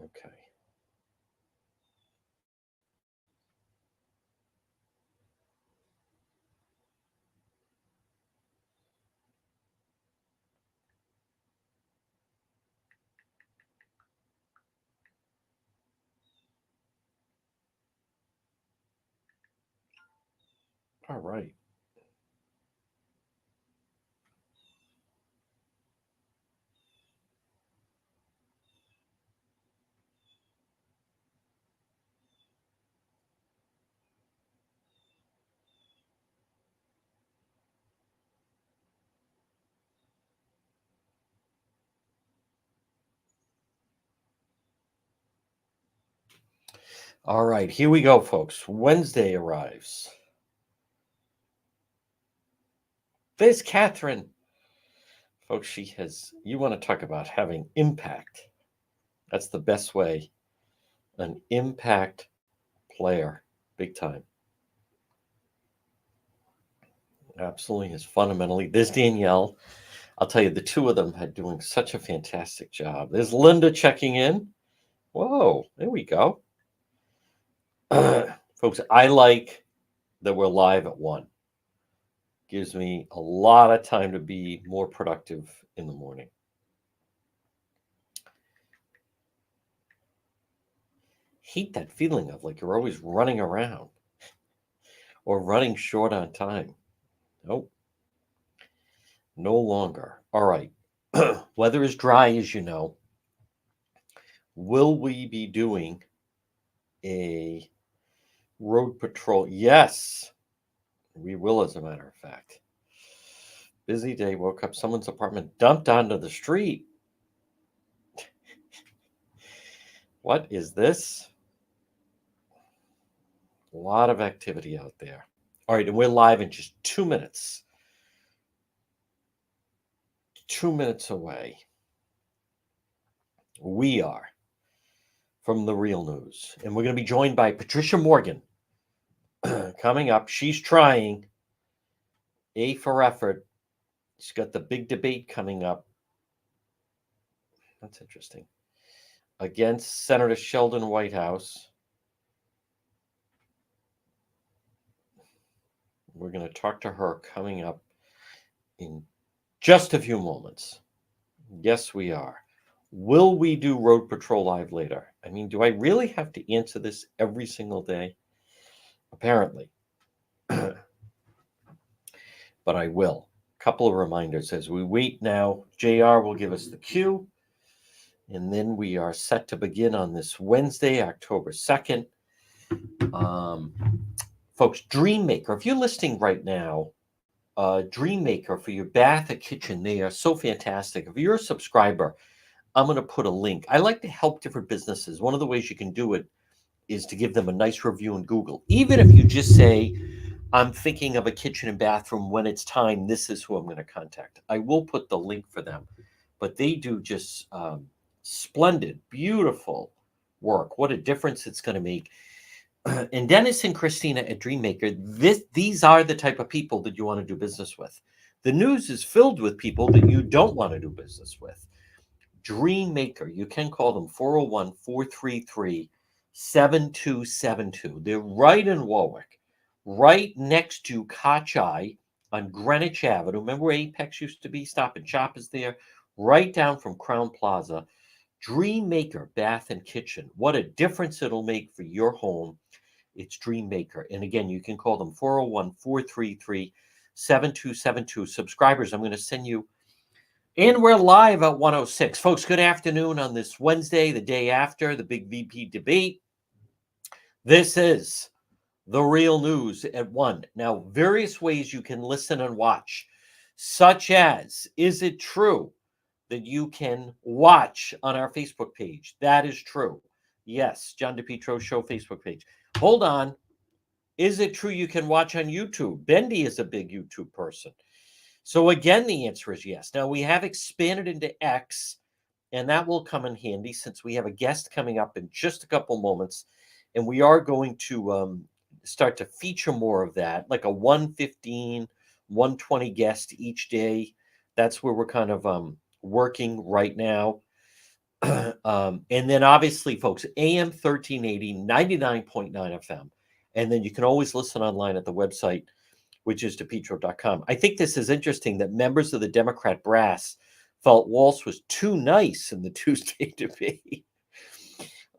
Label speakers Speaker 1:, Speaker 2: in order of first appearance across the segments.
Speaker 1: Okay. All right. All right. Here we go, folks. Wednesday arrives. There's Catherine. Folks, she has, you want to talk about having impact. That's the best way. An impact player, big time. Absolutely is fundamentally. There's Danielle. I'll tell you, the two of them are doing such a fantastic job. There's Linda checking in. Whoa, there we go. Folks, I like that we're live at 1. Gives me a lot of time to be more productive in the morning. Hate that feeling of like you're always running around or running short on time. Nope, no longer. All right. Weather is dry, as you know. Will we be doing a road patrol? Yes, we will, as a matter of fact. Busy day, woke up, someone's apartment dumped onto the street. What is this? A lot of activity out there. All right, and we're live in just 2 minutes. 2 minutes away. We are from the Real News. And we're going to be joined by Patricia Morgan coming up. She's trying A for effort. She's got the big debate coming up. That's interesting. Against Senator Sheldon Whitehouse. We're going to talk to her coming up in just a few moments. Yes, we are. Will we do Road Patrol Live later? I mean, do I really have to answer this every single day? Apparently. But I will. Couple of reminders as we wait now. JR will give us the cue. And then we are set to begin on this Wednesday, October 2nd. Folks, Dreammaker, if you're listening right now, Dreammaker for your bath or kitchen, they are so fantastic. If you're a subscriber, I'm going to put a link. I like to help different businesses. One of the ways you can do it is to give them a nice review in Google. Even if you just say, I'm thinking of a kitchen and bathroom, when it's time, this is who I'm going to contact. I will put the link for them. But they do just splendid, beautiful work. What a difference it's going to make. And Dennis and Christina at Dreammaker, these are the type of people that you want to do business with. The news is filled with people that you don't want to do business with. Dreammaker, you can call them 401-433-7272. They're right in Warwick, right next to Kochai on Greenwich Avenue. Remember where Apex used to be? Stop and Shop is there, right down from Crown Plaza. Dreammaker Bath and Kitchen. What a difference it'll make for your home. It's Dreammaker. And again, you can call them 401-433-7272. Subscribers, I'm going to send you. And we're live at 106. Folks, good afternoon on this Wednesday, the day after the big VP debate. This is the Real News at 1. Now, various ways you can listen and watch, such as, is it true that you can watch on our Facebook page? That is true. Yes, John DePietro Show Facebook page. Hold on. Is it true you can watch on YouTube? Bendy is a big YouTube person. So again, the answer is yes. Now we have expanded into X, and that will come in handy since we have a guest coming up in just a couple moments, and we are going to start to feature more of that, like a 115, 120 guest each day. That's where we're kind of working right now. And then obviously, folks, AM 1380, 99.9 FM. And then you can always listen online at the website, which is depetro.com. I think this is interesting that members of the Democrat brass felt Walsh was too nice in the Tuesday debate.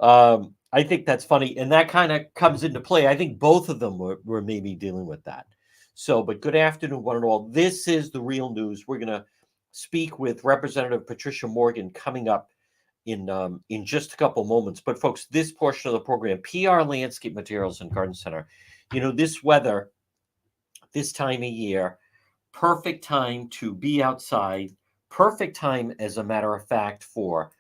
Speaker 1: I think that's funny. And that kind of comes into play. I think both of them were maybe dealing with that. So, but good afternoon, one and all. This is the real news. We're going to speak with Representative Patricia Morgan coming up in just a couple moments. But folks, this portion of the program, PR Landscape Materials and Garden Center, this weather, this time of year, perfect time to be outside, perfect time, as a matter of fact, for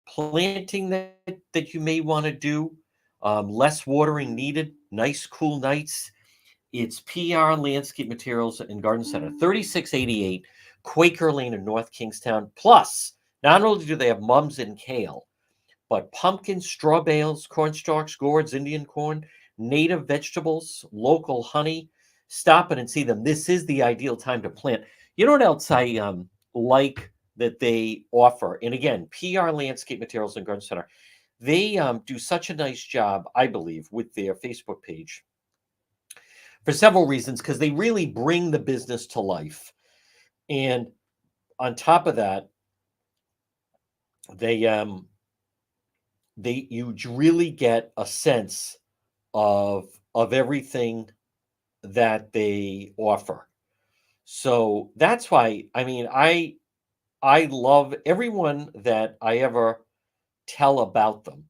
Speaker 1: planting that you may want to do, less watering needed, nice cool nights. It's PR Landscape Materials and Garden Center, 3688 Quaker Lane in North Kingstown. Plus, not only do they have mums and kale, but pumpkins, straw bales, corn stalks, gourds, Indian corn, native vegetables, local honey. Stop in and see them. This is the ideal time to plant. You know what else I like that they offer? And again, PR Landscape Materials and Garden Center. They do such a nice job, I believe, with their Facebook page for several reasons, because they really bring the business to life. And on top of that, you really get a sense of everything that they offer. So that's why, I love everyone that I ever tell about them.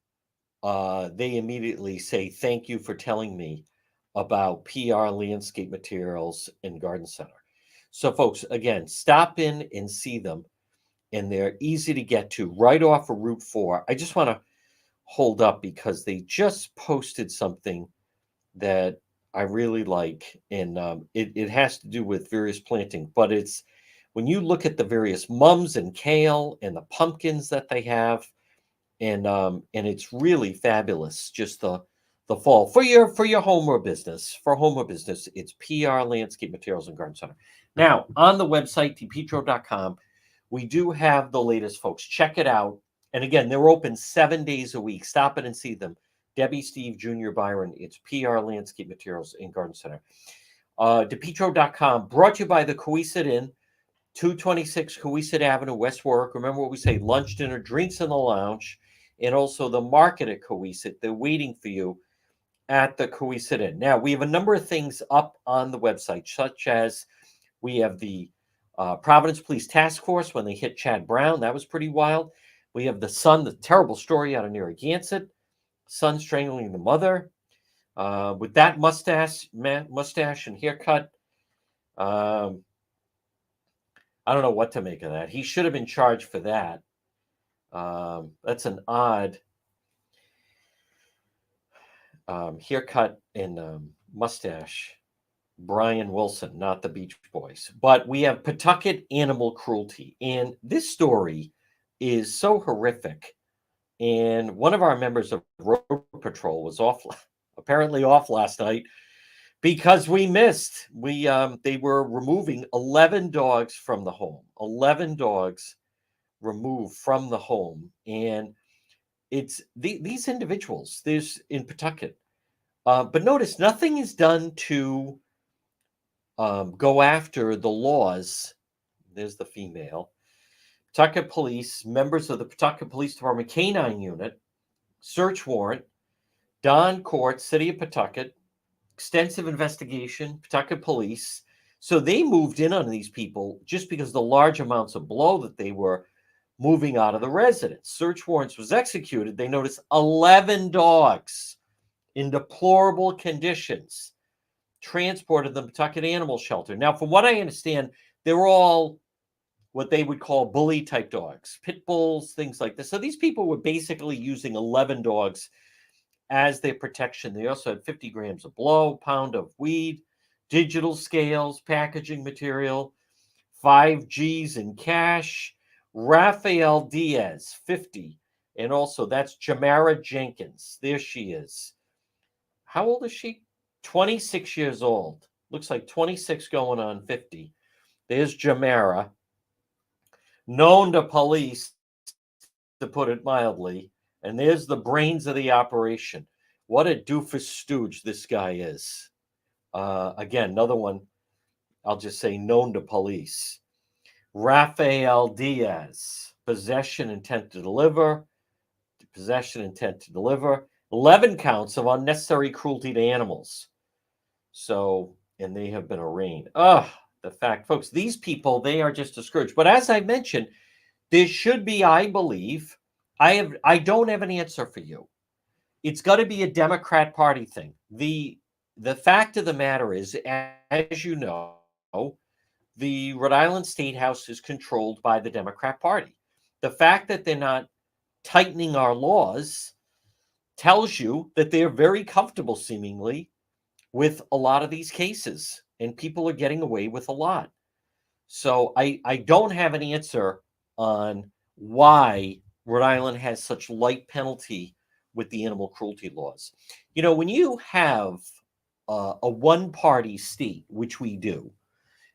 Speaker 1: They immediately say, thank you for telling me about PR Landscape Materials and Garden Center. So folks, again, stop in and see them. And they're easy to get to right off of Route 4. I just want to hold up because they just posted something that I really like. And it has to do with various planting. But it's when you look at the various mums and kale and the pumpkins that they have, and it's really fabulous. Just the fall for your home or business. For home or business, it's PR Landscape Materials and Garden Center. Now on the website depetro.com, we do have the latest, folks. Check it out. And again, they're open 7 days a week. Stop in and see them. Debbie, Steve, Junior, Byron. It's PR Landscape Materials and Garden Center. depetro.com, brought to you by the Coesit Inn, 226 Coesit Avenue, West Warwick. Remember what we say: lunch, dinner, drinks in the lounge, and also the market at Coesit. They're waiting for you at the Coesit Inn. Now, we have a number of things up on the website, such as we have the Providence Police Task Force when they hit Chad Brown. That was pretty wild. We have the terrible story out of Narragansett, son strangling the mother. With that mustache and haircut, I don't know what to make of that. He should have been charged for that. That's an odd haircut and mustache. Brian Wilson, not the Beach Boys. But we have Pawtucket animal cruelty. And this story is so horrific. And one of our members of Road Patrol was apparently off last night because we missed. They were removing 11 dogs from the home. 11 dogs removed from the home. And it's these individuals, there's in Pawtucket. But notice nothing is done to go after the laws. There's the female. Pawtucket Police, members of the Pawtucket Police Department Canine Unit, search warrant, Don Court, City of Pawtucket, extensive investigation, Pawtucket Police. So they moved in on these people just because of the large amounts of blow that they were moving out of the residence. Search warrants was executed. They noticed 11 dogs in deplorable conditions transported to the Pawtucket Animal Shelter. Now, from what I understand, they were all what they would call bully type dogs, pit bulls, things like this. So these people were basically using 11 dogs as their protection. They also had 50 grams of blow, pound of weed, digital scales, packaging material, 5 G's in cash. Rafael Diaz, 50. And also that's Jamara Jenkins. There she is. How old is she? 26 years old. Looks like 26 going on 50. There's Jamara. known to police, to put it mildly. And there's the brains of the operation. What a doofus stooge this guy is. Again, another one, I'll just say known to police. Rafael Diaz, possession, intent to deliver, 11 counts of unnecessary cruelty to animals. So, and they have been arraigned. The fact, folks, these people, they are just a scourge. But as I mentioned, there should be, I believe, I don't have an answer for you. It's got to be a Democrat Party thing. The fact of the matter is, as you know, the Rhode Island State House is controlled by the Democrat Party. The fact that they're not tightening our laws tells you that they're very comfortable, seemingly, with a lot of these cases, and people are getting away with a lot. So I don't have an answer on why Rhode Island has such light penalty with the animal cruelty laws. You know, when you have a one-party state, which we do,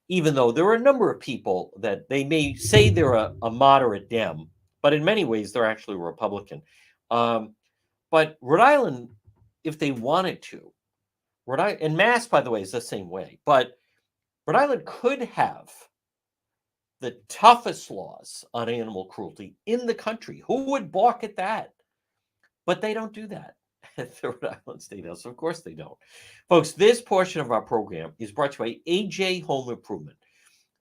Speaker 1: even though there are a number of people that they may say they're a moderate Dem, but in many ways they're actually Republican. But Rhode Island, if they wanted to, and Mass, by the way, is the same way, but Rhode Island could have the toughest laws on animal cruelty in the country. Who would balk at that? But they don't do that at the Rhode Island State House. Of course they don't. Folks, this portion of our program is brought to you by AJ Home Improvement.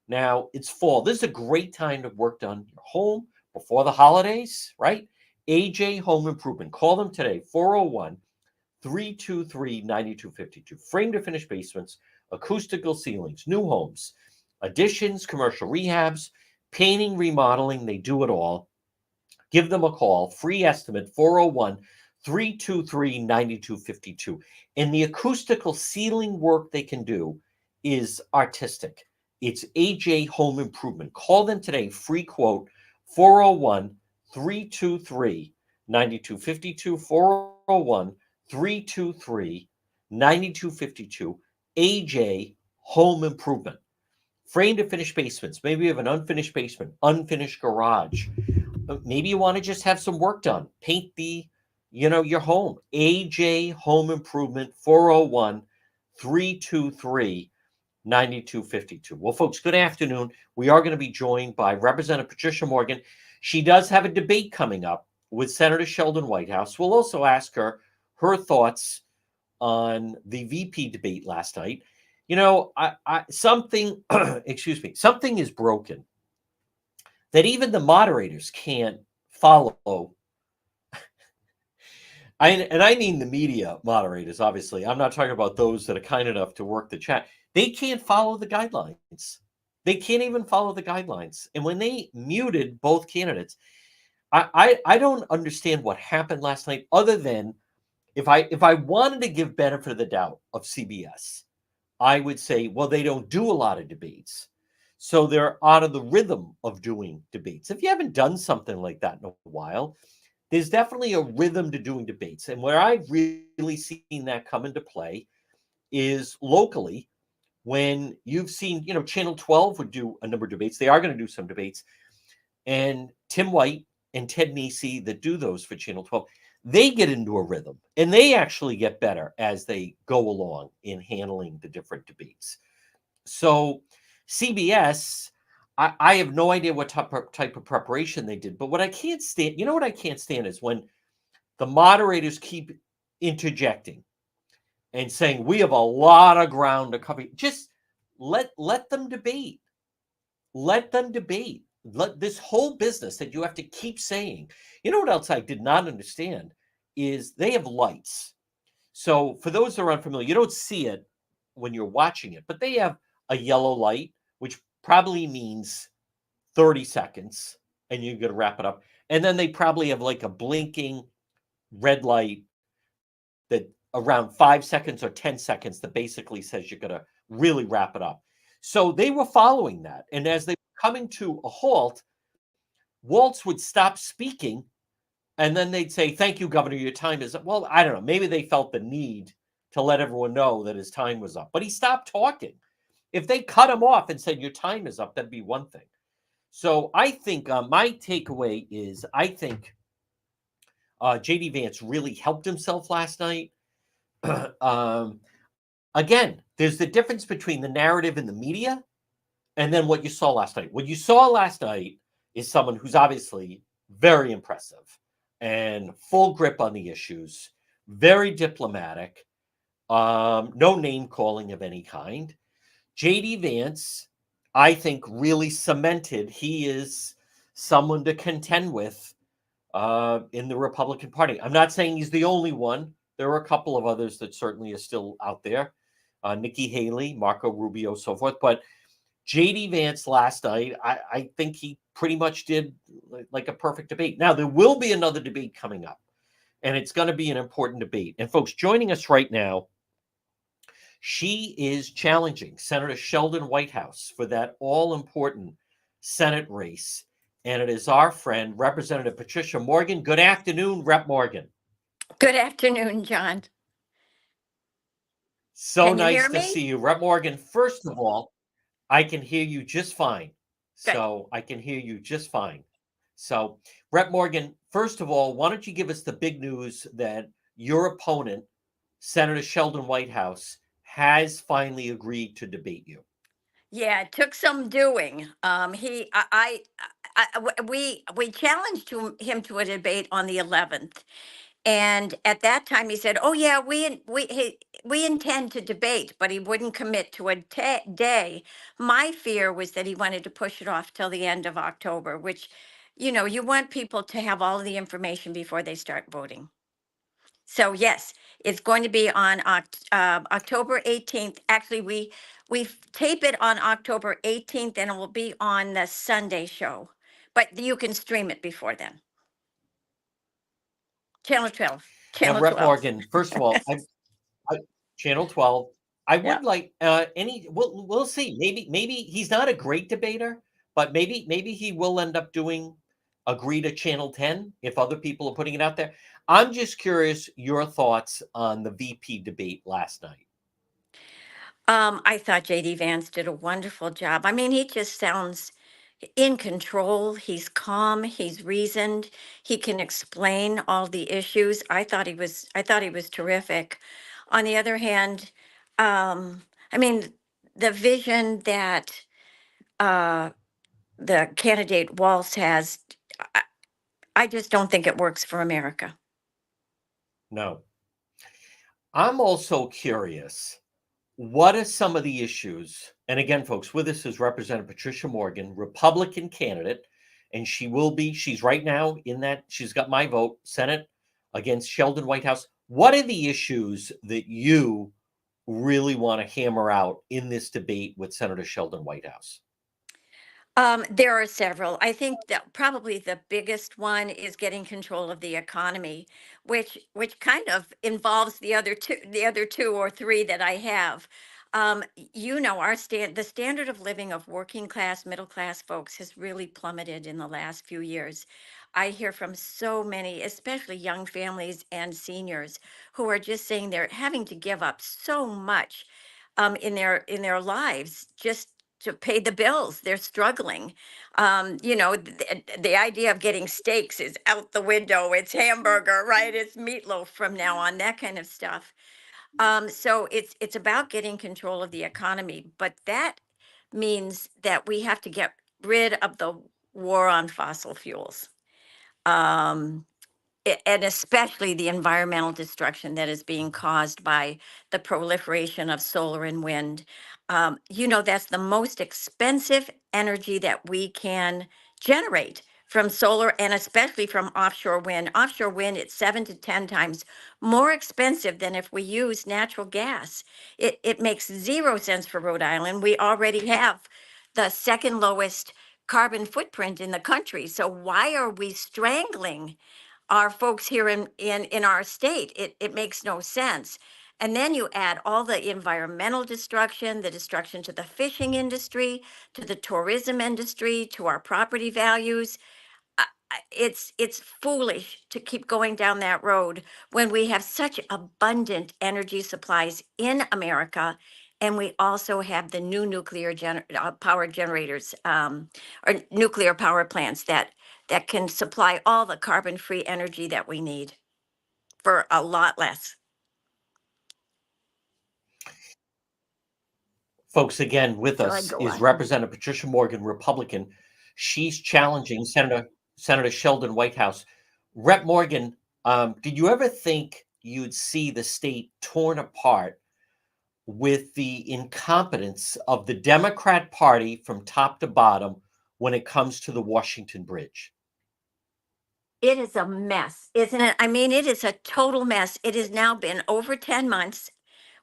Speaker 1: Now, it's fall. This is a great time to work on your home before the holidays, right? AJ Home Improvement. Call them today, 401-323-9252. Frame to finish basements, acoustical ceilings, new homes, additions, commercial rehabs, painting, remodeling. They do it all. Give them a call. Free estimate, 401-323-9252. And the acoustical ceiling work they can do is artistic. It's AJ Home Improvement. Call them today. Free quote, 401-323-9252. 401-323-9252. AJ Home Improvement. Frame to finish basements. Maybe you have an unfinished basement, unfinished garage. Maybe you want to just have some work done. Paint your home. AJ Home Improvement, 401-323-9252. Well, folks, good afternoon. We are going to be joined by Representative Patricia Morgan. She does have a debate coming up with Senator Sheldon Whitehouse. We'll also ask her thoughts on the VP debate last night. You know, something, excuse me, something is broken that even the moderators can't follow. I mean the media moderators, obviously. I'm not talking about those that are kind enough to work the chat. They can't follow the guidelines. They can't even follow the guidelines. And when they muted both candidates, I don't understand what happened last night, other than if I wanted to give benefit of the doubt of CBS, I would say, well, they don't do a lot of debates, so they're out of the rhythm of doing debates. If you haven't done something like that in a while, there's definitely a rhythm to doing debates. And where I've really seen that come into play is locally, when you've seen, Channel 12 would do a number of debates. They are going to do some debates. And Tim White and Ted Nesi that do those for Channel 12, they get into a rhythm, and they actually get better as they go along in handling the different debates. So CBS, I have no idea what type of preparation they did, but what I can't stand, what I can't stand is when the moderators keep interjecting and saying, we have a lot of ground to cover. Just let them debate. Let them debate. Let this whole business that you have to keep saying. You know what else I did not understand is they have lights. So for those that are unfamiliar, you don't see it when you're watching it, but they have a yellow light, which probably means 30 seconds, and you're going to wrap it up. And then they probably have like a blinking red light that around 5 seconds or 10 seconds that basically says you're going to really wrap it up. So they were following that. And as they were coming to a halt, Waltz would stop speaking, and then they'd say, thank you, Governor, your time is up. Well, I don't know. Maybe they felt the need to let everyone know that his time was up. But he stopped talking. If they cut him off and said, your time is up, that'd be one thing. So I think my takeaway is I think JD Vance really helped himself last night. Again, there's the difference between the narrative and the media and then what you saw last night. What you saw last night is someone who's obviously very impressive and full grip on the issues, very diplomatic, no name calling of any kind. JD Vance, I think, really cemented he is someone to contend with in the Republican Party. I'm not saying he's the only one. There are a couple of others that certainly are still out there. Nikki Haley, Marco Rubio, so forth. But JD Vance last night, I think he pretty much did like a perfect debate. Now, there will be another debate coming up, and it's going to be an important debate. And folks, joining us right now, she is challenging Senator Sheldon Whitehouse for that all important Senate race. And it is our friend, Representative Patricia Morgan. Good afternoon, Rep. Morgan.
Speaker 2: Good afternoon, John.
Speaker 1: So
Speaker 2: Can you
Speaker 1: nice
Speaker 2: hear
Speaker 1: to
Speaker 2: me?
Speaker 1: see you. Rep. Morgan, first of all, I can hear you just fine.
Speaker 2: Good.
Speaker 1: So I can hear you just fine. So, Rep. Morgan, first of all, why don't you give us the big news that your opponent, Senator Sheldon Whitehouse, has finally agreed to debate you?
Speaker 2: Yeah, it took some doing. We challenged him to a debate on the 11th, and at that time he said, "Oh yeah, we intend to debate," but he wouldn't commit to a day. My fear was that he wanted to push it off till the end of October, which, you want people to have all of the information before they start voting. So yes, it's going to be on October 18th. Actually, we tape it on October 18th, and it will be on the Sunday show. But you can stream it before then. Channel 12.
Speaker 1: Now,
Speaker 2: Channel
Speaker 1: Rep.
Speaker 2: 12.
Speaker 1: Morgan, first of all, I Channel 12. I
Speaker 2: Yeah.
Speaker 1: would like any. We'll see. Maybe he's not a great debater, but maybe he will end up doing agree to Channel 10 if other people are putting it out there. I'm just curious your thoughts on the VP debate last night.
Speaker 2: I thought JD Vance did a wonderful job. I mean, he just sounds in control. He's calm, he's reasoned, he can explain all the issues. I thought he was terrific. On the other hand, I mean, the vision that uh the candidate Walz has, I, I just don't think it works for America.
Speaker 1: No. I'm also curious. What are some of the issues? And again, folks, with us is Representative Patricia Morgan, Republican candidate, and she's right now in that, she's got my vote, Senate against Sheldon Whitehouse. What are the issues that you really want to hammer out in this debate with Senator Sheldon Whitehouse?
Speaker 2: There are several. I think that probably the biggest one is getting control of the economy, which kind of involves the other two or three that I have. The standard of living of working class, middle class folks has really plummeted in the last few years. I hear from so many, especially young families and seniors, who are just saying they're having to give up so much in their lives just to pay the bills. They're struggling. The idea of getting steaks is out the window. It's hamburger, right? It's meatloaf from now on, that kind of stuff. So it's about getting control of the economy, but that means that we have to get rid of the war on fossil fuels. Um, and especially the environmental destruction that is being caused by the proliferation of solar and wind. That's the most expensive energy that we can generate from solar and especially from offshore wind. Offshore wind, it's 7 to 10 times more expensive than if we use natural gas. It makes zero sense for Rhode Island. We already have the second lowest carbon footprint in the country. So why are we strangling our folks here in our state? It makes no sense. And then you add all the environmental destruction, the destruction to the fishing industry, to the tourism industry, to our property values. It's foolish to keep going down that road when we have such abundant energy supplies in America and we also have the new power generators, or nuclear power plants that can supply all the carbon-free energy that we need for a lot less.
Speaker 1: Folks, again, with
Speaker 2: So I
Speaker 1: us
Speaker 2: go
Speaker 1: is
Speaker 2: on.
Speaker 1: Representative Patricia Morgan, Republican. She's challenging Senator Sheldon Whitehouse. Rep. Morgan, did you ever think you'd see the state torn apart with the incompetence of the Democrat Party from top to bottom when it comes to the Washington Bridge?
Speaker 2: It is a mess, isn't it? I mean, it is a total mess. It has now been over 10 months.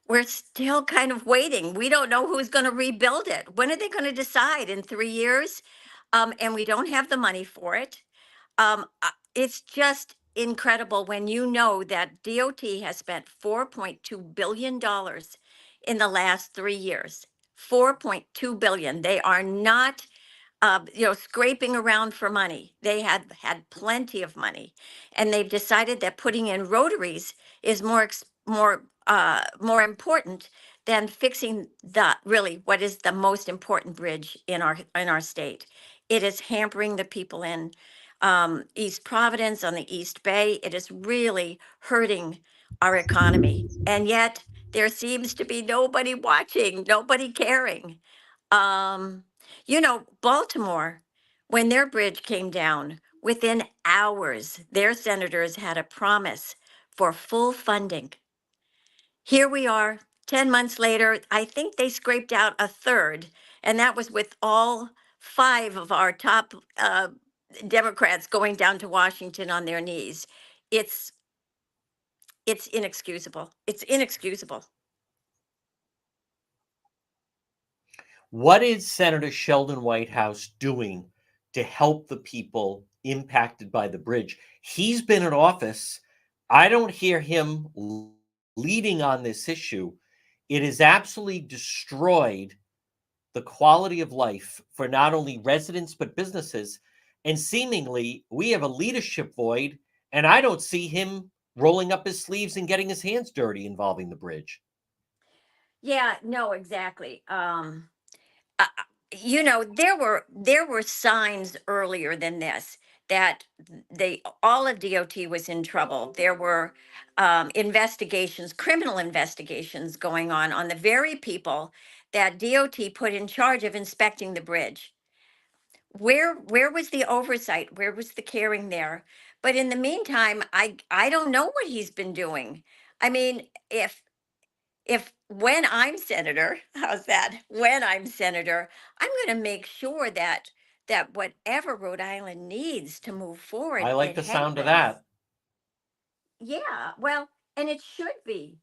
Speaker 2: We're still kind of waiting. We don't know who's going to rebuild it. When are they going to decide? In 3 years? And we don't have the money for it. It's just incredible when you know that DOT has spent $4.2 billion in the last 3 years. 4.2 billion. They are not scraping around for money. They had plenty of money, and they've decided that putting in rotaries is more important than fixing the really what is the most important bridge in our state. It is hampering the people in East Providence on the East Bay. It is really hurting our economy, and yet there seems to be nobody watching, nobody caring. Um, Baltimore, when their bridge came down, within hours, their senators had a promise for full funding. Here we are, 10 months later. I think they scraped out a third, and that was with all five of our top Democrats going down to Washington on their knees. It's it's inexcusable. It's inexcusable.
Speaker 1: What is Senator Sheldon Whitehouse doing to help the people impacted by the bridge? He's been in office. I don't hear him leading on this issue. It has absolutely destroyed the quality of life for not only residents but businesses. And seemingly, we have a leadership void, and I don't see him rolling up his sleeves and getting his hands dirty involving the bridge.
Speaker 2: Yeah, no, exactly. uh, there were signs earlier than this that they all of DOT was in trouble. There were investigations, criminal investigations going on the very people that DOT put in charge of inspecting the bridge. Where was the oversight? Where was the caring there? But in the meantime, I don't know what he's been doing. I mean, if when I'm senator, how's that? When I'm senator, I'm going to make sure that whatever Rhode Island needs to move
Speaker 1: I
Speaker 2: forward,
Speaker 1: like
Speaker 2: it
Speaker 1: the sound of
Speaker 2: happens.
Speaker 1: that.
Speaker 2: Yeah, well, and it should be.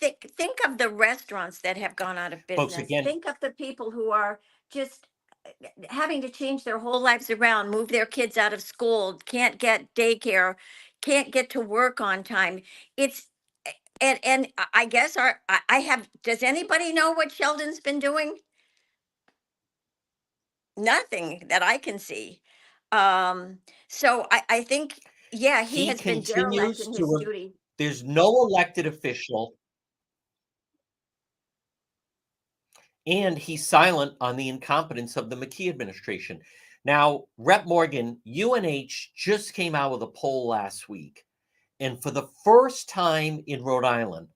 Speaker 2: Think of the restaurants that have gone out of
Speaker 1: Folks,
Speaker 2: business.
Speaker 1: again,
Speaker 2: Think of the people who are just having to change their whole lives around, move their kids out of school, can't get daycare, can't get to work on time. It's and I guess I have. Does anybody know what Sheldon's been doing? Nothing that I can see. Um, so I think, yeah, he
Speaker 1: he
Speaker 2: has been derelict
Speaker 1: continues
Speaker 2: in his
Speaker 1: to,
Speaker 2: duty.
Speaker 1: there's no elected official, and he's silent on the incompetence of the McKee administration. Now, Rep. Morgan, UNH just came out with a poll last week. And for the first time in Rhode Island,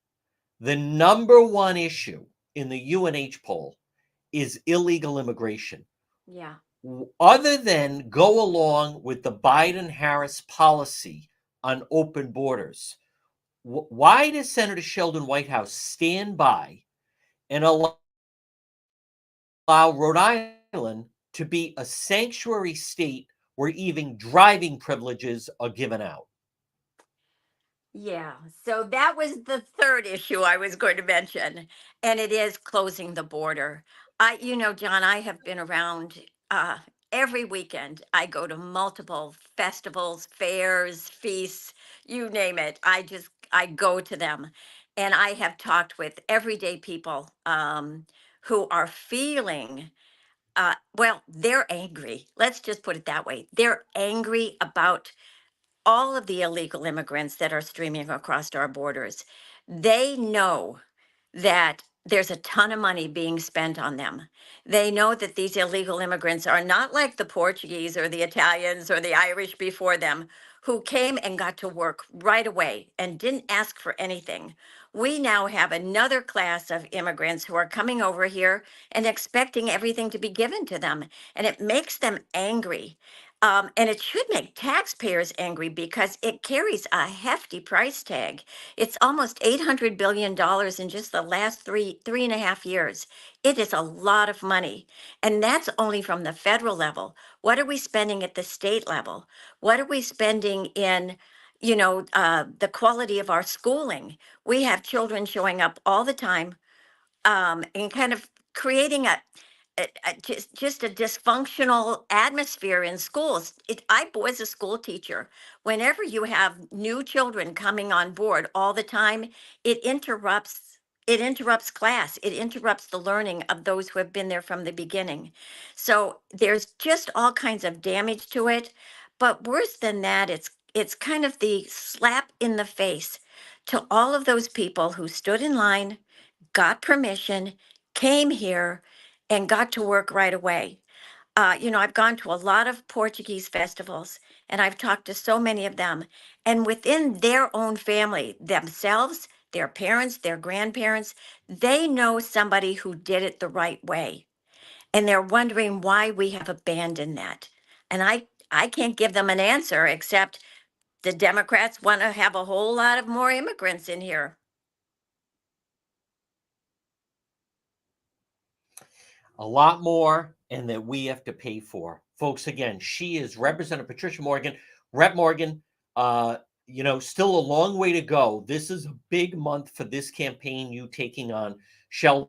Speaker 1: the number one issue in the UNH poll is illegal immigration.
Speaker 2: Yeah.
Speaker 1: Other than go along with the Biden Harris policy on open borders, why does Senator Sheldon Whitehouse stand by and allow Rhode Island to be a sanctuary state where even driving privileges are given out?
Speaker 2: Yeah, so that was the third issue I was going to mention, and it is closing the border. John, I have been around every weekend. I go to multiple festivals, fairs, feasts, you name it. I go to them, and I have talked with everyday people who are feeling. Well, they're angry. Let's just put it that way. They're angry about all of the illegal immigrants that are streaming across our borders. They know that there's a ton of money being spent on them. They know that these illegal immigrants are not like the Portuguese or the Italians or the Irish before them, who came and got to work right away and didn't ask for anything. We now have another class of immigrants who are coming over here and expecting everything to be given to them. And it makes them angry. And it should make taxpayers angry because it carries a hefty price tag. It's almost $800 billion in just the last three and a half years. It is a lot of money. And that's only from the federal level. What are we spending at the state level? What are we spending in, the quality of our schooling? We have children showing up all the time, and kind of creating just a dysfunctional atmosphere in schools. I was a school teacher. Whenever you have new children coming on board all the time, it interrupts. It interrupts class. It interrupts the learning of those who have been there from the beginning. So there's just all kinds of damage to it. But worse than that, it's kind of the slap in the face to all of those people who stood in line, got permission, came here, and got to work right away. I've gone to a lot of Portuguese festivals and I've talked to so many of them. And within their own family, themselves, their parents, their grandparents, they know somebody who did it the right way. And they're wondering why we have abandoned that. And I can't give them an answer except the Democrats want to have a whole lot of more immigrants in here.
Speaker 1: A lot more, and that we have to pay for. Folks, again, she is Representative Patricia Morgan. Rep Morgan, still a long way to go. This is a big month for this campaign, you taking on Sheldon.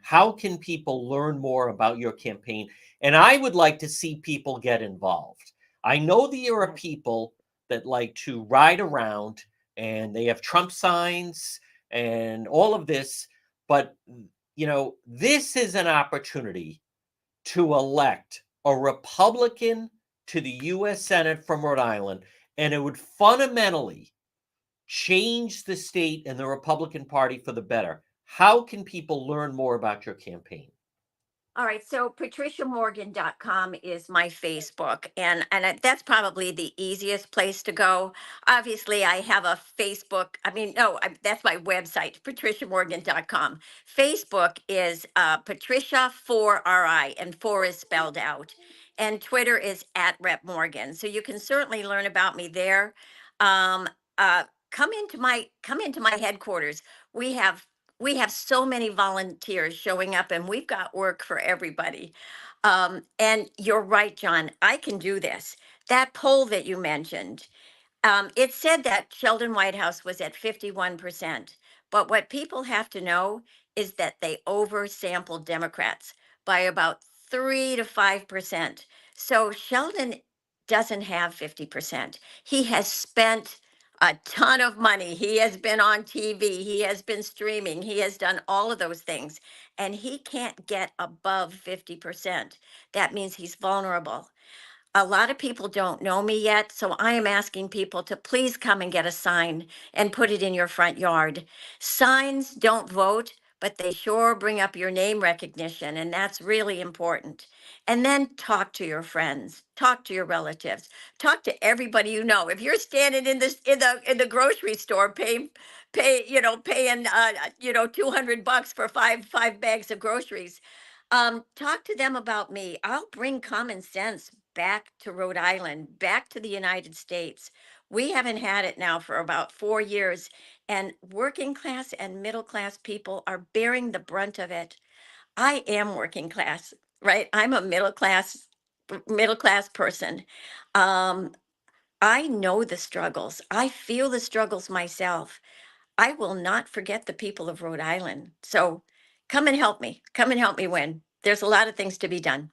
Speaker 1: How can people learn more about your campaign? And I would like to see people get involved. I know that there are people that like to ride around and they have Trump signs and all of this, but this is an opportunity to elect a Republican to the U.S. Senate from Rhode Island, and it would fundamentally change the state and the Republican Party for the better. How can people learn more about your campaign?
Speaker 2: All right, so patriciamorgan.com is my Facebook, and that's probably the easiest place to go. Obviously, I have a Facebook. I mean, no, that's my website, patriciamorgan.com. Facebook is Patricia 4RI, and 4 is spelled out. And Twitter is at Rep Morgan. So you can certainly learn about me there. Um, come into my headquarters. We have we have so many volunteers showing up and we've got work for everybody. And you're right, John, I can do this. That poll that you mentioned, it said that Sheldon Whitehouse was at 51%. But what people have to know is that they oversampled Democrats by about 3 to 5%. So Sheldon doesn't have 50%. He has spent a ton of money. He has been on TV, he has been streaming, he has done all of those things, and he can't get above 50%. That means he's vulnerable. A lot of people don't know me yet, so I am asking people to please come and get a sign and put it in your front yard. Signs don't vote, but they sure bring up your name recognition, and that's really important. And then talk to your friends, talk to your relatives, talk to everybody you know. If you're standing in the grocery store paying 200 bucks for five bags of groceries, talk to them about me. I'll bring common sense back to Rhode Island, back to the United States. We haven't had it now for about 4 years, and working class and middle class people are bearing the brunt of it. I am working class, right? I'm a middle class person. Um, I know the struggles. I feel the struggles myself. I will not forget the people of Rhode Island. So come and help me. Come and help me win. There's a lot of things to be done.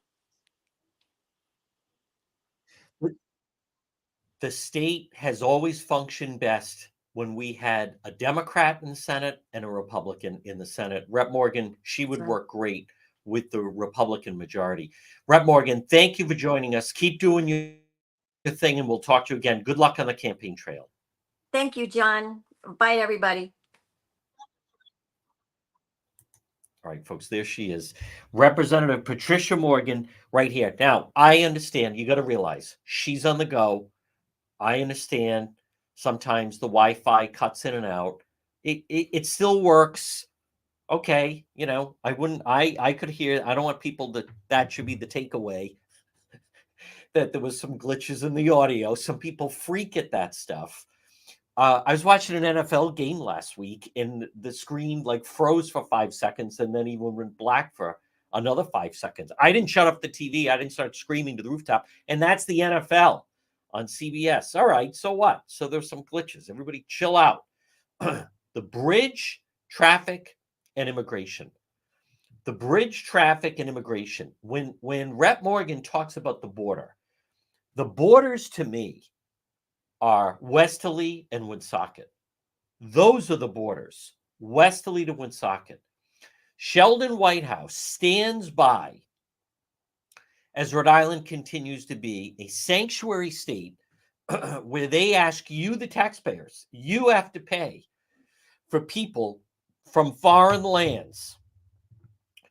Speaker 1: The state has always functioned best when we had a Democrat in the Senate and a Republican in the Senate. Rep Morgan, she would
Speaker 2: Right.
Speaker 1: work great with the Republican majority. Rep Morgan, thank you for joining us. Keep doing your thing, and we'll talk to you again. Good luck on the campaign trail.
Speaker 2: Thank you, John. Bye, everybody.
Speaker 1: All right, folks, there she is. Representative Patricia Morgan right here. Now, I understand. You got to realize she's on the go. I understand sometimes the Wi-Fi cuts in and out. It still works. Okay, I could hear. I don't want people that should be the takeaway that there was some glitches in the audio. Some people freak at that stuff. I was watching an NFL game last week, and the screen like froze for 5 seconds, and then even went black for another 5 seconds. I didn't shut off the TV. I didn't start screaming to the rooftop, and that's the NFL on CBS. All right, so what? So there's some glitches. Everybody, chill out. The bridge, traffic, and immigration. The bridge, traffic, and immigration. When Rep Morgan talks about the borders to me are Westerly and Woonsocket. Those are the borders, Westerly to Woonsocket. Sheldon Whitehouse stands by as Rhode Island continues to be a sanctuary state where they ask you, the taxpayers, you have to pay for people from foreign lands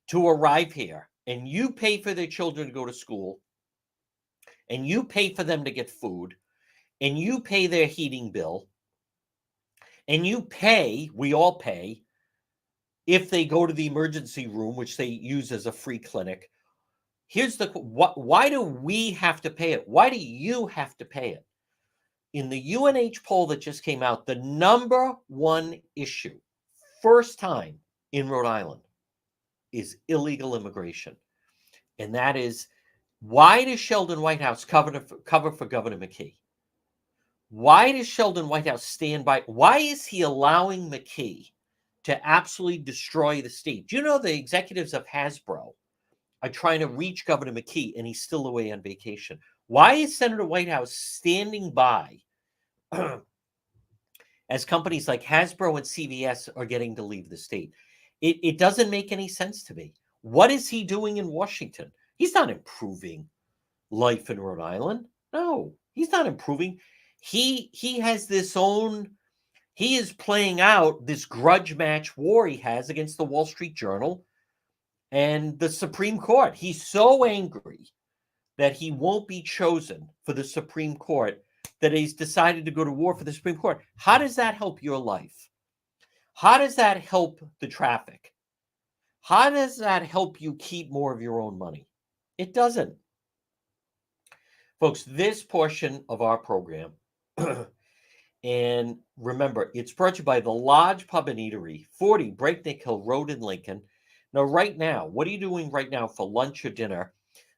Speaker 1: to arrive here, and you pay for their children to go to school, and you pay for them to get food, and you pay their heating bill, and we all pay, if they go to the emergency room, which they use as a free clinic. Here's why do we have to pay it? Why do you have to pay it? In the UNH poll that just came out, the number one issue, first time in Rhode Island, is illegal immigration. And that is, why does Sheldon Whitehouse cover for Governor McKee? Why does Sheldon Whitehouse stand by? Why is he allowing McKee to absolutely destroy the state? Do you know the executives of Hasbro are trying to reach Governor McKee, and he's still away on vacation? Why is Senator Whitehouse standing by as companies like Hasbro and CVS are getting to leave the state? It doesn't make any sense to me. What is he doing in Washington? He's not improving life in Rhode Island. No, he's not improving. He has this own, he is playing out this grudge match war he has against the Wall Street Journal and the Supreme Court. He's so angry that he won't be chosen for the Supreme Court that he's decided to go to war for the Supreme Court. How does that help your life? How does that help the traffic? How does that help you keep more of your own money? It doesn't. Folks, this portion of our program, and remember, it's brought to you by the Lodge Pub and Eatery, 40 Breakneck Hill Road in Lincoln. Now, right now, what are you doing right now for lunch or dinner?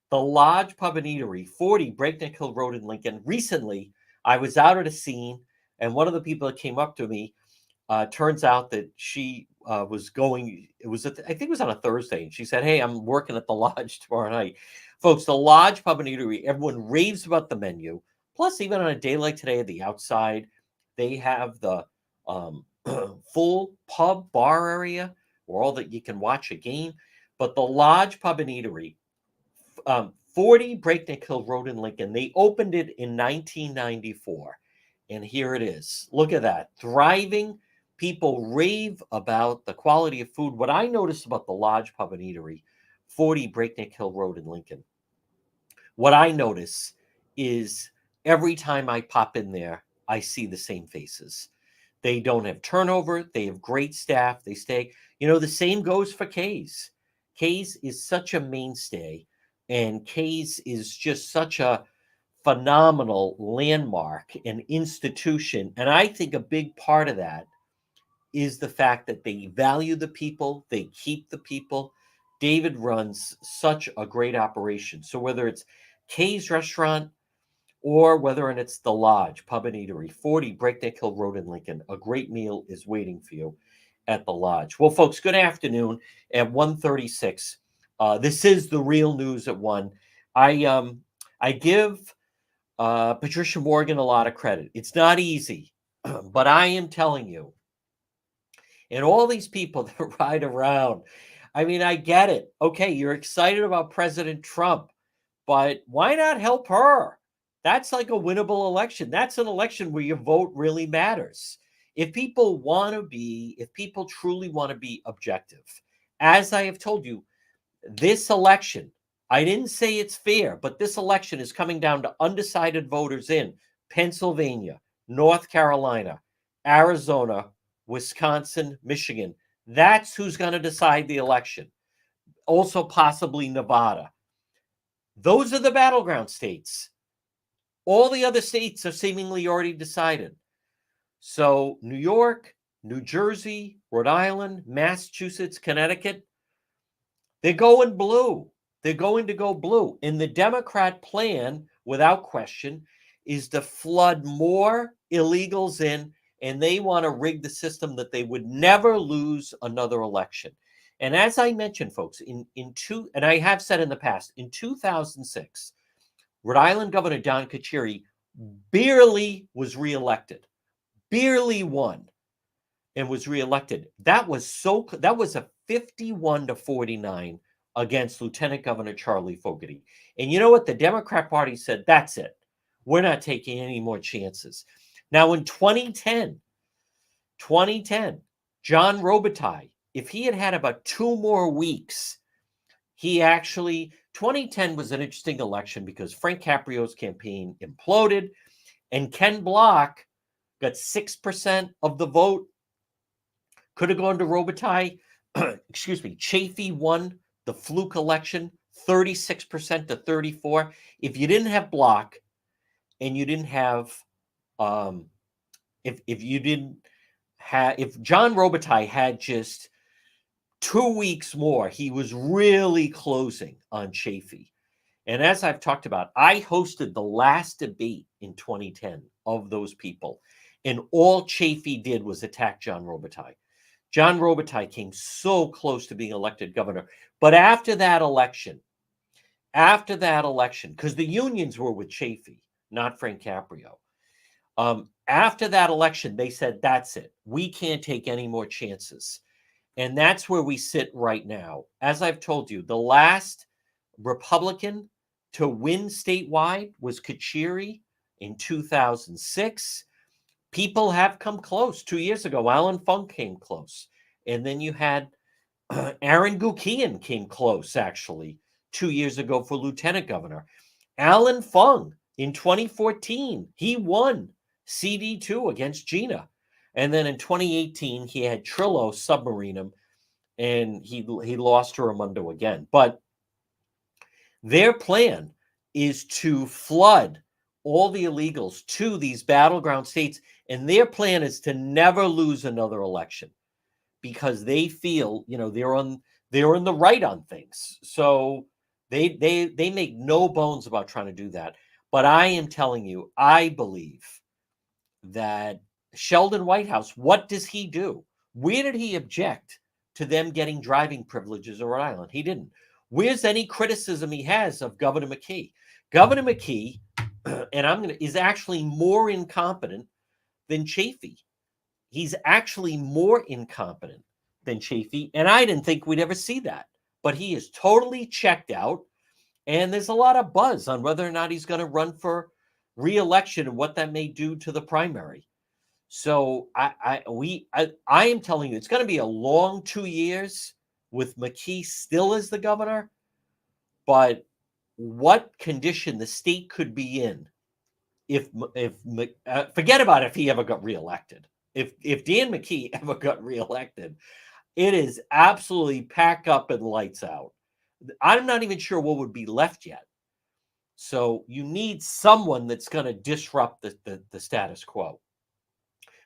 Speaker 1: The Lodge Pub and Eatery, 40 Breakneck Hill Road in Lincoln. Recently, I was out at a scene, and one of the people that came up to me, turns out that she was going, I think it was on a Thursday, and she said, hey, I'm working at the Lodge tomorrow night. Folks, the Lodge Pub and Eatery, everyone raves about the menu. Plus, even on a day like today, the outside, they have the full pub bar area where all that you can watch a game. But the Lodge Pub and Eatery, 40 Breakneck Hill Road in Lincoln, they opened it in 1994. And here it is. Look at that. Thriving. People rave about the quality of food. What I noticed about the Lodge Pub and Eatery, 40 Breakneck Hill Road in Lincoln, what I notice is every time I pop in there, I see the same faces. They don't have turnover. They have great staff. They stay. The same goes for Kay's. Kay's is such a mainstay, and Kay's is just such a phenomenal landmark and institution. And I think a big part of that is the fact that they value the people, they keep the people. David runs such a great operation. So whether it's Kay's Restaurant or whether it's the Lodge Pub and Eatery, 40 Breakneck Hill Road in Lincoln, a great meal is waiting for you at the Lodge. Well, folks, good afternoon at 1:36. This is the real news at 1. I give Patricia Morgan a lot of credit. It's not easy, but I am telling you, and all these people that ride around, I mean, I get it. Okay, you're excited about President Trump, but why not help her? That's like a winnable election. That's an election where your vote really matters. If people truly want to be objective As I have told you, this election, I didn't say it's fair, but this election is coming down to undecided voters in Pennsylvania, North Carolina, Arizona, Wisconsin, Michigan. That's who's going to decide the election. Also, possibly Nevada. Those are the battleground states. All the other states are seemingly already decided. So, New York, New Jersey, Rhode Island, Massachusetts, Connecticut, they're going blue. They're going to go blue. And the Democrat plan, without question, is to flood more illegals in, and they want to rig the system that they would never lose another election. And as I mentioned, folks, and I have said in the past, in 2006, Rhode Island Governor Don Carcieri barely was reelected, barely won, and was reelected. That was a 51-49 against Lieutenant Governor Charlie Fogarty. And you know what? The Democrat Party said, that's it. We're not taking any more chances. Now, in 2010, John Robitaille, if he had had about 2 more weeks, 2010 was an interesting election because Frank Caprio's campaign imploded and Ken Block got 6% of the vote. Could have gone to Robitaille. Excuse me. Chafee won the fluke election, 36% to 34%. If you didn't have Block, and you didn't have, if John Robitaille had just 2 weeks more, he was really closing on Chafee. And as I've talked about, I hosted the last debate in 2010 of those people, and all Chafee did was attack John Robitaille. John Robitaille came so close to being elected governor. But after that election, because the unions were with Chafee, not Frank Caprio, after that election, they said, that's it. We can't take any more chances. And that's where we sit right now. As I've told you, the last Republican to win statewide was Carcieri in 2006. People have come close. 2 years ago, Alan Funk came close. And then you had Aaron Gukian came close, actually, 2 years ago for lieutenant governor. Alan Fung in 2014, he won CD2 against Gina. And then in 2018, he had Trillo submarine him, and he lost to Raimondo again. But their plan is to flood all the illegals to these battleground states, and their plan is to never lose another election because they feel, they're in the right on things. So they make no bones about trying to do that. But I am telling you, I believe that Sheldon Whitehouse, what does he do? Where did he object to them getting driving privileges in Rhode Island? He didn't. Where's any criticism he has of Governor McKee? Governor McKee, is actually more incompetent than Chafee. He's actually more incompetent than Chafee, and I didn't think we'd ever see that. But he is totally checked out, and there's a lot of buzz on whether or not he's going to run for re-election and what that may do to the primary. So I am telling you, it's going to be a long 2 years with McKee still as the governor. But what condition the state could be in if forget about if he ever got reelected. If Dan McKee ever got reelected, it is absolutely pack up and lights out. I'm not even sure what would be left yet. So you need someone that's going to disrupt the status quo.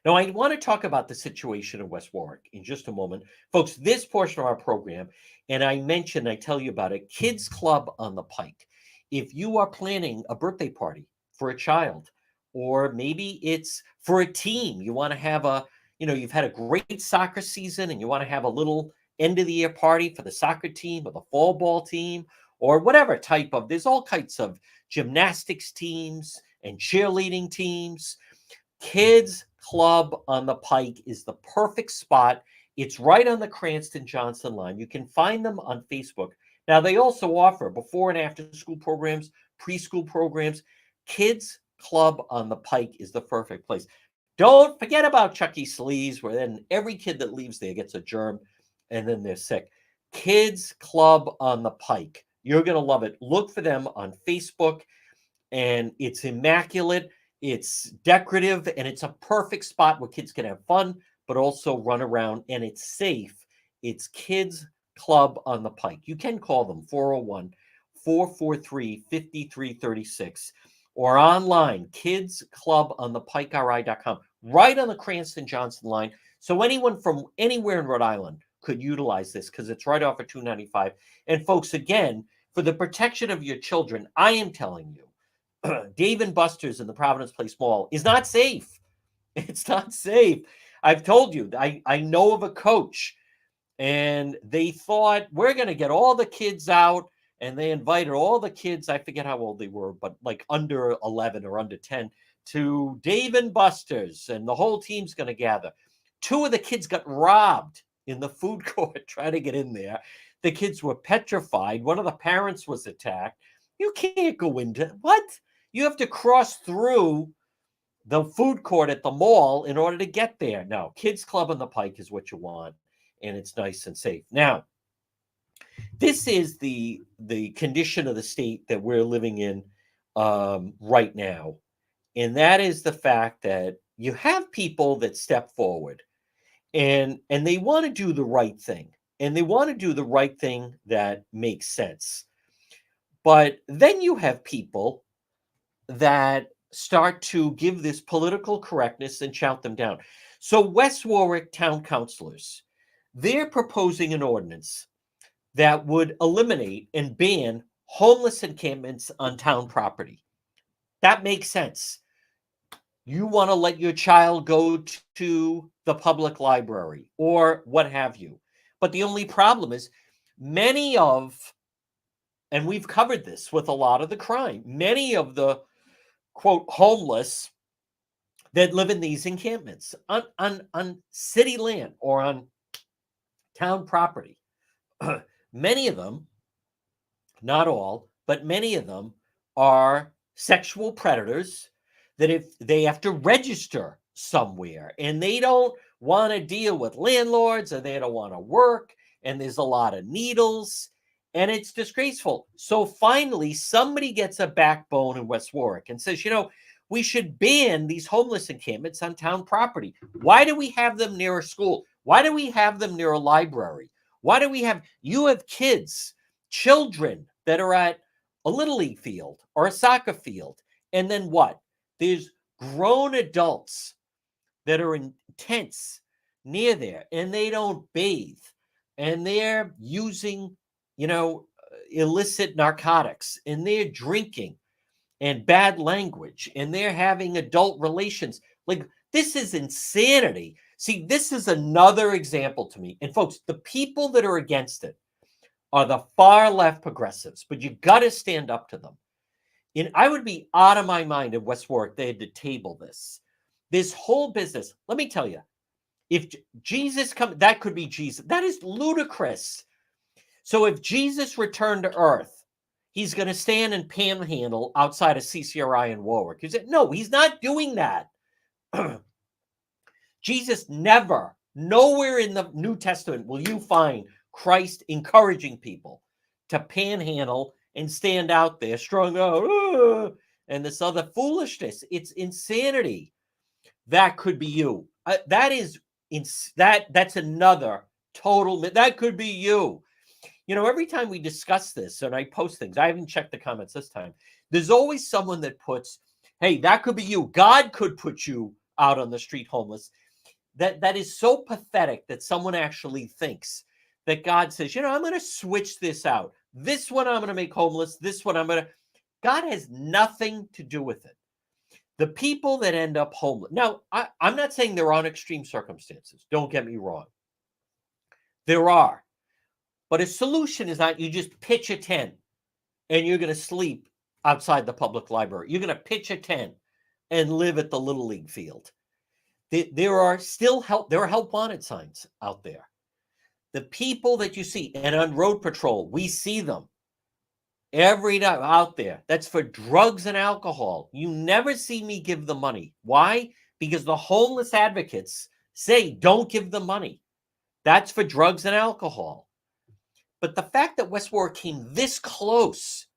Speaker 1: Now, I want to talk about the situation in West Warwick in just a moment. Folks, this portion of our program, and I tell you about a kids club on the Pike. If you are planning a birthday party for a child, or maybe it's for a team, you want to have you've had a great soccer season and you want to have a little end of the year party for the soccer team or the fall ball team or whatever there's all kinds of gymnastics teams and cheerleading teams. Kids Club on the Pike is the perfect spot. It's right on the Cranston-Johnson line. You can find them on Facebook. Now, they also offer before and after school programs, preschool programs. Kids Club on the Pike is the perfect place. Don't forget about Chuck E. Sleeves, where then every kid that leaves there gets a germ and then they're sick. Kids Club on the Pike. You're going to love it. Look for them on Facebook, and it's immaculate. It's decorative, and it's a perfect spot where kids can have fun, but also run around, and it's safe. It's Kids Club on the Pike. You can call them 401-443-5336 or online, kidsclubonthepikeri.com, right on the Cranston-Johnson line. So anyone from anywhere in Rhode Island could utilize this because it's right off of 295. And folks, again, for the protection of your children, I am telling you, Dave & Buster's in the Providence Place Mall is not safe. It's not safe. I've told you, I know of a coach, and they thought we're going to get all the kids out, and they invited all the kids, I forget how old they were, but like under 11 or under 10, to Dave & Buster's, and the whole team's going to gather. 2 of the kids got robbed in the food court trying to get in there. The kids were petrified. One of the parents was attacked. You can't go into what? You have to cross through the food court at the mall in order to get there. No, Kids Club on the Pike is what you want, and it's nice and safe. Now, this is the condition of the state that we're living in right now, and that is the fact that you have people that step forward, and they want to do the right thing, and they want to do the right thing that makes sense. But then you have people that start to give this political correctness and shout them down. So West Warwick town councilors, they're proposing an ordinance that would eliminate and ban homeless encampments on town property. That makes sense. You want to let your child go to the public library or what have you. But the only problem is many of, and we've covered this with a lot of the crime, many of the quote homeless that live in these encampments on city land or on town property. Many of them, not all, but many of them are sexual predators that if they have to register somewhere and they don't want to deal with landlords and they don't want to work and there's a lot of needles and it's disgraceful. So finally, somebody gets a backbone in West Warwick and says, we should ban these homeless encampments on town property. Why do we have them near a school? Why do we have them near a library? Why do we have, you have kids, children that are at a Little League field or a soccer field. And then what? There's grown adults that are in tents near there and they don't bathe and they're using, illicit narcotics and they're drinking and bad language and they're having adult relations. Like, this is insanity. See, this is another example to me. And folks, the people that are against it are the far left progressives, but you got to stand up to them. And I would be out of my mind if West Warwick, they had to table this whole business. Let me tell you, if Jesus comes, that could be Jesus. That is ludicrous. So if Jesus returned to earth, he's going to stand and panhandle outside of CCRI in Warwick. No, he's not doing that. Jesus never, nowhere in the New Testament will you find Christ encouraging people to panhandle and stand out there strung out and this other foolishness. It's insanity. That could be you. That's another total. That could be you. Every time we discuss this and I post things, I haven't checked the comments this time. There's always someone that puts, hey, that could be you. God could put you out on the street homeless. That is so pathetic that someone actually thinks that God says, I'm going to switch this out. This one I'm going to make homeless. This one God has nothing to do with it. The people that end up homeless. Now, I'm not saying they're on extreme circumstances. Don't get me wrong. There are. But a solution is not you just pitch a tent and you're going to sleep outside the public library. You're going to pitch a tent and live at the Little League field. There are still there are help wanted signs out there. The people that you see, and on road patrol, we see them every day out there. That's for drugs and alcohol. You never see me give them money. Why? Because the homeless advocates say, don't give them money. That's for drugs and alcohol. But the fact that West Warwick came this close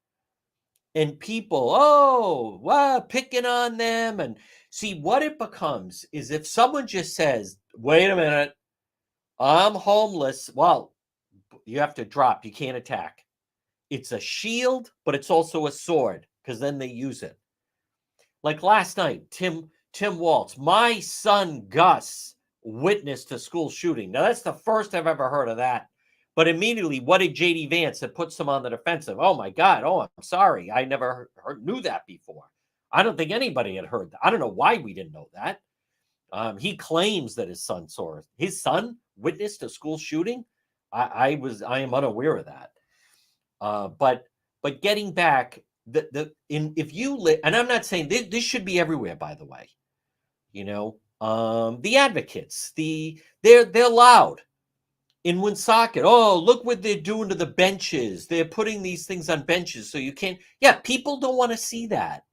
Speaker 1: and people, picking on them. And see, what it becomes is if someone just says, wait a minute, I'm homeless. Well, you have to drop. You can't attack. It's a shield, but it's also a sword because then they use it. Like last night, Tim Waltz, my son Gus witnessed a school shooting. Now that's the first I've ever heard of that. But immediately, what did JD Vance that puts him on the defensive? Oh my God! Oh, I'm sorry, I never knew that before. I don't think anybody had heard that. I don't know why we didn't know that. He claims that his son saw it. His son witnessed a school shooting. I am unaware of that. But getting back, if you live, and I'm not saying this should be everywhere, by the way. The advocates, they're loud in Woonsocket. Oh, look what they're doing to the benches. They're putting these things on benches so you can't. Yeah, people don't want to see that.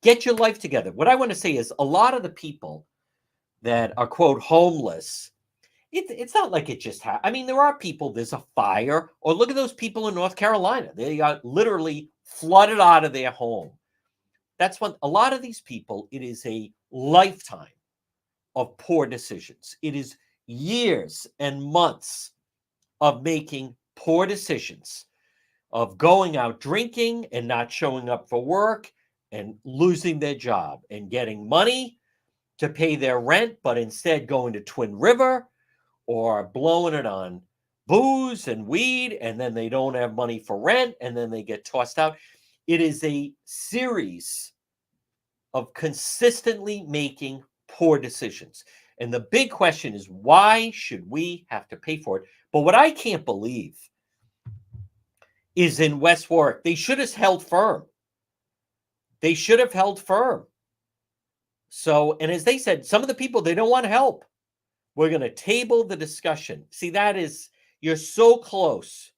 Speaker 1: Get your life together. What I want to say is a lot of the people that are, quote, homeless, it's not like it just happened. I mean, there are people, there's a fire, or look at those people in North Carolina. They are literally flooded out of their home. That's when a lot of these people, it is a lifetime of poor decisions. It is years and months of making poor decisions, of going out drinking and not showing up for work and losing their job and getting money to pay their rent, but instead going to Twin River or blowing it on booze and weed, and then they don't have money for rent, and then they get tossed out. It is a series of consistently making poor decisions. And the big question is, why should we have to pay for it? But what I can't believe is in West Warwick, they should have held firm. They should have held firm. So, and as they said, some of the people, they don't want help. We're going to table the discussion. See, you're so close.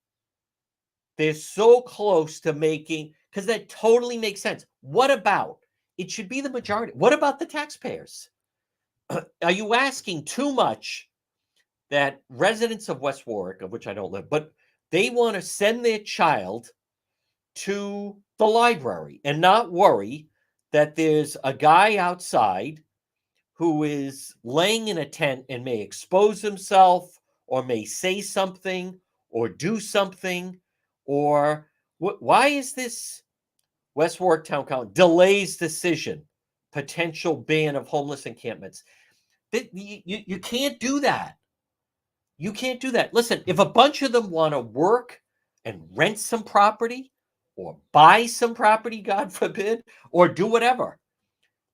Speaker 1: They're so close to making, because that totally makes sense. What about, it should be the majority. What about the taxpayers? Are you asking too much that residents of West Warwick, of which I don't live, but they want to send their child to the library and not worry that there's a guy outside who is laying in a tent and may expose himself or may say something or do something? Or why is this West Warwick Town Council delays decision, potential ban of homeless encampments? You can't do that. You can't do that. Listen, if a bunch of them want to work and rent some property or buy some property, God forbid, or do whatever,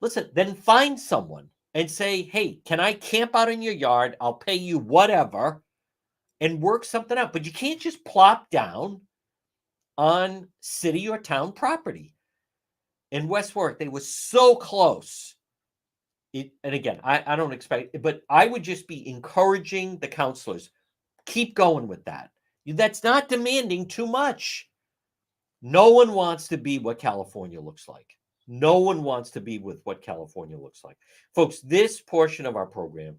Speaker 1: listen, then find someone and say, hey, can I camp out in your yard? I'll pay you whatever and work something out. But you can't just plop down on city or town property. In West Warwick, they were so close. And again, I don't expect it, but I would just be encouraging the counselors, keep going with that. That's not demanding too much. No one wants to be what California looks like. No one wants to be with what California looks like. Folks, this portion of our program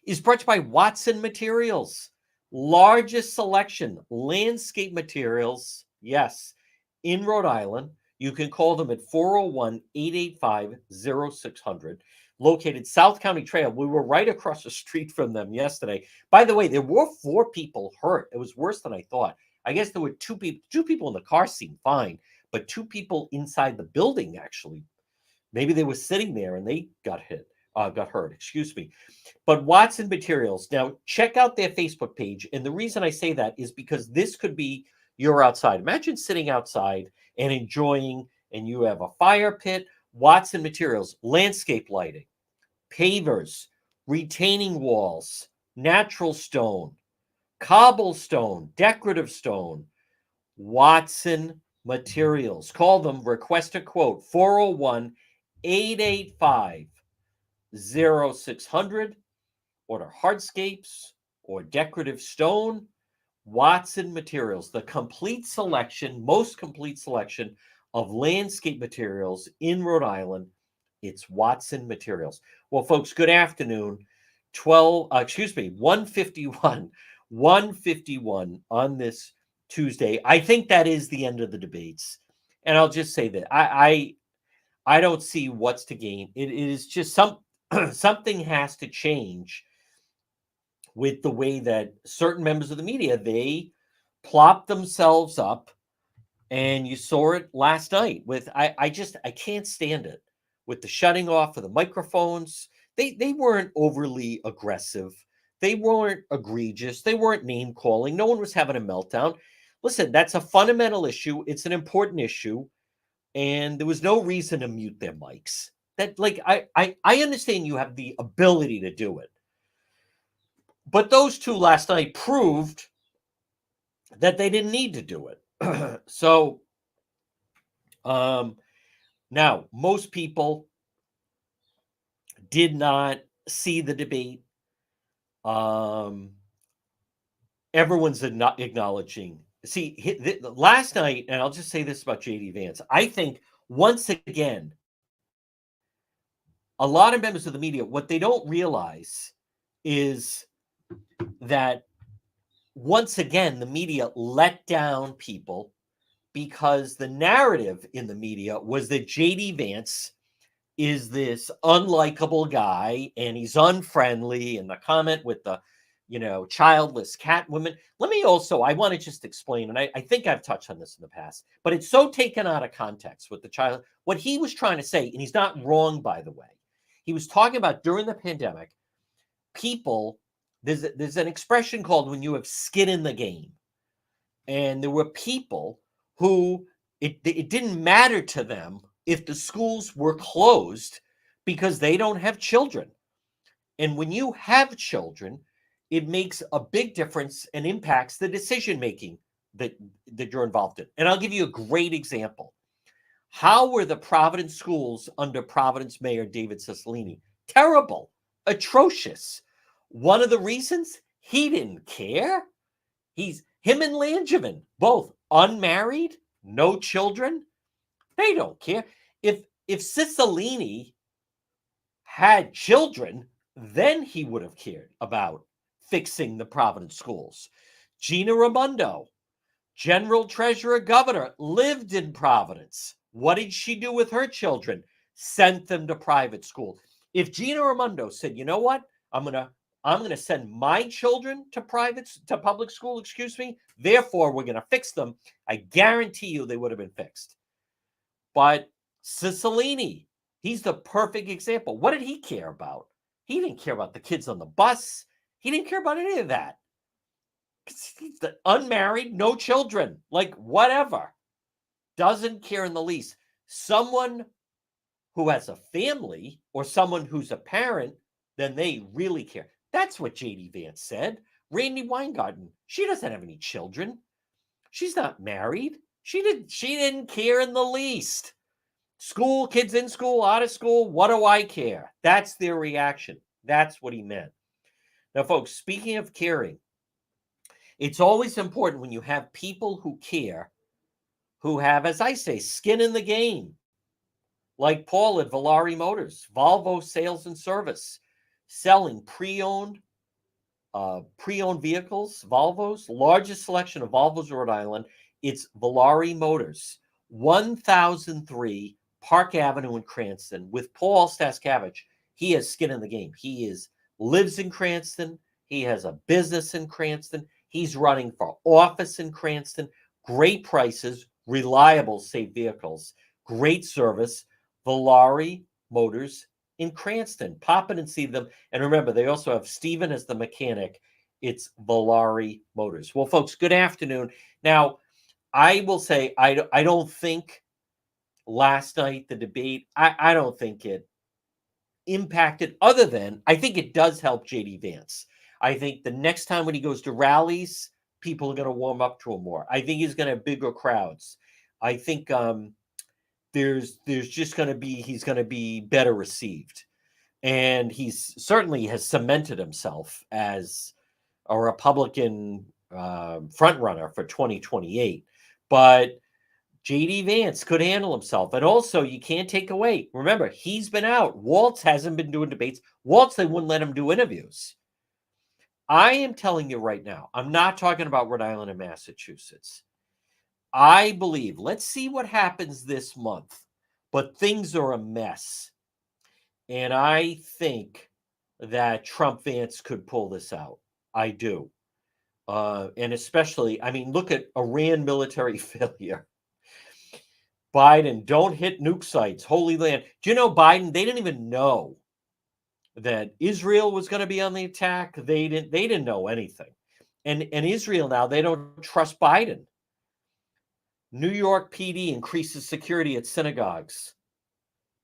Speaker 1: is brought to you by Watson Materials. Largest selection, landscape materials, yes, in Rhode Island. You can call them at 401-885-0600. Located South County Trail. We were right across the street from them yesterday. By the way, there were 4 people hurt. It was worse than I thought. I guess there were 2 people. 2 people in the car seemed fine, but 2 people inside the building, actually. Maybe they were sitting there and they got hurt, excuse me. But Watson Materials. Now, check out their Facebook page. And the reason I say that is because this could be your outside. Imagine sitting outside and enjoying, and you have a fire pit. Watson Materials, landscape lighting, pavers, retaining walls, natural stone, cobblestone, decorative stone. Watson Materials. Call them, request a quote, 401-885-0600. Order hardscapes or decorative stone. Watson Materials, the complete selection, most complete selection of landscape materials in Rhode Island. It's Watson Materials. Well, folks, good afternoon. 151 151 on this Tuesday. I think that is the end of the debates. And I'll just say that I don't see what's to gain. It is just something has to change with the way that certain members of the media, they plop themselves up. And you saw it last night with I can't stand it with the shutting off of the microphones. They weren't overly aggressive. They weren't egregious. They weren't name calling. No one was having a meltdown. Listen, that's a fundamental issue. It's an important issue. And there was no reason to mute their mics. That like I understand you have the ability to do it. But those two last night proved that they didn't need to do it. So now most people did not see the debate. Everyone's not acknowledging. See, last night, and I'll just say this about JD Vance. I think once again, a lot of members of the media, what they don't realize is that once again, the media let down people because the narrative in the media was that JD Vance is this unlikable guy and he's unfriendly, and the comment with the childless cat women. Let me also, I want to just explain, and I think I've touched on this in the past, but it's so taken out of context with the child. What he was trying to say, and he's not wrong, by the way, he was talking about during the pandemic, people, there's an expression called when you have skin in the game. And there were people who it didn't matter to them if the schools were closed because they don't have children. And when you have children, it makes a big difference and impacts the decision making that you're involved in. And I'll give you a great example. How were the Providence schools under Providence Mayor David Cicilline? Terrible, atrocious. One of the reasons, he didn't care. Him and Langevin, both unmarried, no children. They don't care. If Cicilline had children, then he would have cared about fixing the Providence schools. Gina Raimondo, General Treasurer Governor, lived in Providence. What did she do with her children? Sent them to private school. If Gina Raimondo said, you know what, I'm gonna send my children to public school, therefore we're gonna fix them, I guarantee you they would have been fixed. But Cicilline, he's the perfect example. What did he care about? He didn't care about the kids on the bus. He didn't care about any of that. He's unmarried, no children, like whatever. Doesn't care in the least. Someone who has a family or someone who's a parent, then they really care. That's what JD Vance said. Randy Weingarten, she doesn't have any children. She's not married. She didn't care in the least. School, kids in school, out of school, what do I care? That's their reaction. That's what he meant. Now, folks, speaking of caring, it's always important when you have people who care, who have, as I say, skin in the game, like Paul at Volare Motors, Volvo Sales and Service, selling pre-owned vehicles, Volvos, largest selection of Volvos in Rhode Island. It's Volare Motors, 1003 Park Avenue in Cranston. With Paul Staskavich, he has skin in the game. He lives in Cranston. He has a business in Cranston. He's running for office in Cranston. Great prices, reliable, safe vehicles, great service. Volare Motors in Cranston. Pop in and see them. And remember, they also have Stephen as the mechanic. It's Volare Motors. Well, folks, good afternoon. Now, I will say I don't think last night, the debate, I don't think it impacted, other than I think it does help JD Vance. I think the next time when he goes to rallies, people are going to warm up to him more. I think he's going to have bigger crowds. I think there's just going to be, he's going to be better received. And he's certainly has cemented himself as a Republican frontrunner for 2028. But JD Vance could handle himself. And also, you can't take away, remember, he's been out. Waltz hasn't been doing debates. Waltz, they wouldn't let him do interviews. I am telling you right now, I'm not talking about Rhode Island and Massachusetts. I believe, let's see what happens this month, but things are a mess. And I think that Trump Vance could pull this out. I do. And especially, I mean, look at Iran military failure. Biden, don't hit nuke sites, Holy Land. Do you know Biden? They didn't even know that Israel was going to be on the attack. They didn't know anything. And Israel now, they don't trust Biden. New York PD increases security at synagogues.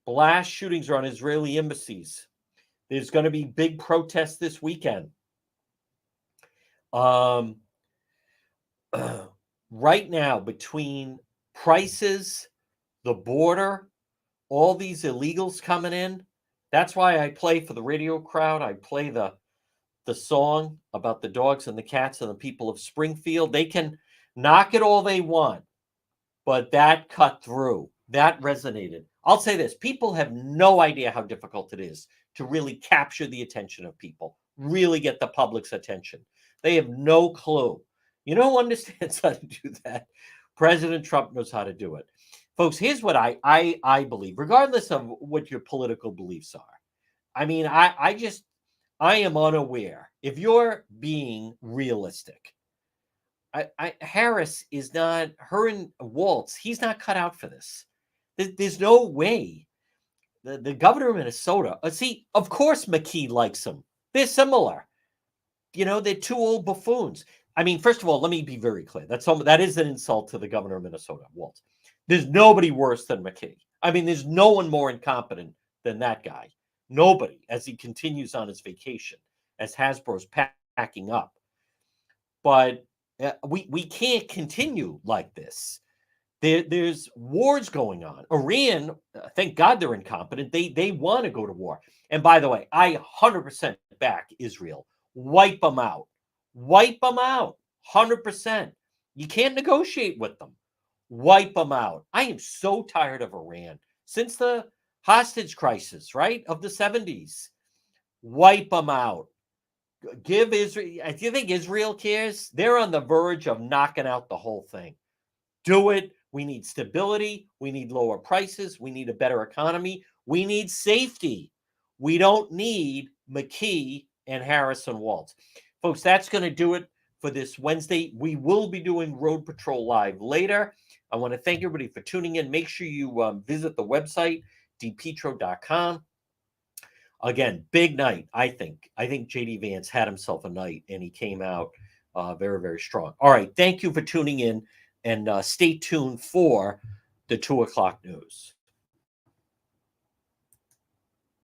Speaker 1: Blast shootings are on Israeli embassies. There's going to be big protests this weekend. Um, right now, between prices, the border, all these illegals coming in, that's why I play for the radio crowd. I play the song about the dogs and the cats and the people of Springfield. They can knock it all they want, but that cut through. That resonated. I'll say this, people have no idea how difficult it is to really capture the attention of people, really get the public's attention. They have no clue. You know who understands how to do that? President Trump knows how to do it. Folks, here's what I believe, regardless of what your political beliefs are. I mean, I am unaware. If you're being realistic, Harris is not, her and Waltz, he's not cut out for this. There's no way. The governor of Minnesota, see, of course McKee likes him. They're similar. You know, they're two old buffoons. I mean, first of all, let me be very clear. That is an insult to the governor of Minnesota, Waltz. There's nobody worse than McKee. I mean, there's no one more incompetent than that guy. Nobody, as he continues on his vacation, as Hasbro's packing up. But we can't continue like this. There's wars going on. Iran, thank God they're incompetent. They want to go to war. And by the way, I 100% back Israel. Wipe them out. Wipe them out. 100%. You can't negotiate with them. Wipe them out. I am so tired of Iran since the hostage crisis, right, of the 70s. Wipe them out. Give Israel. Do you think Israel cares? They're on the verge of knocking out the whole thing. Do it. We need stability. We need lower prices. We need a better economy. We need safety. We don't need McKee and Harris and Waltz. Folks, that's going to do it for this Wednesday. We will be doing Road Patrol Live later. I want to thank everybody for tuning in. Make sure you visit the website, dpetro.com. Again, big night, I think. I think J.D. Vance had himself a night, and he came out very, very strong. All right, thank you for tuning in, and stay tuned for the 2 o'clock news.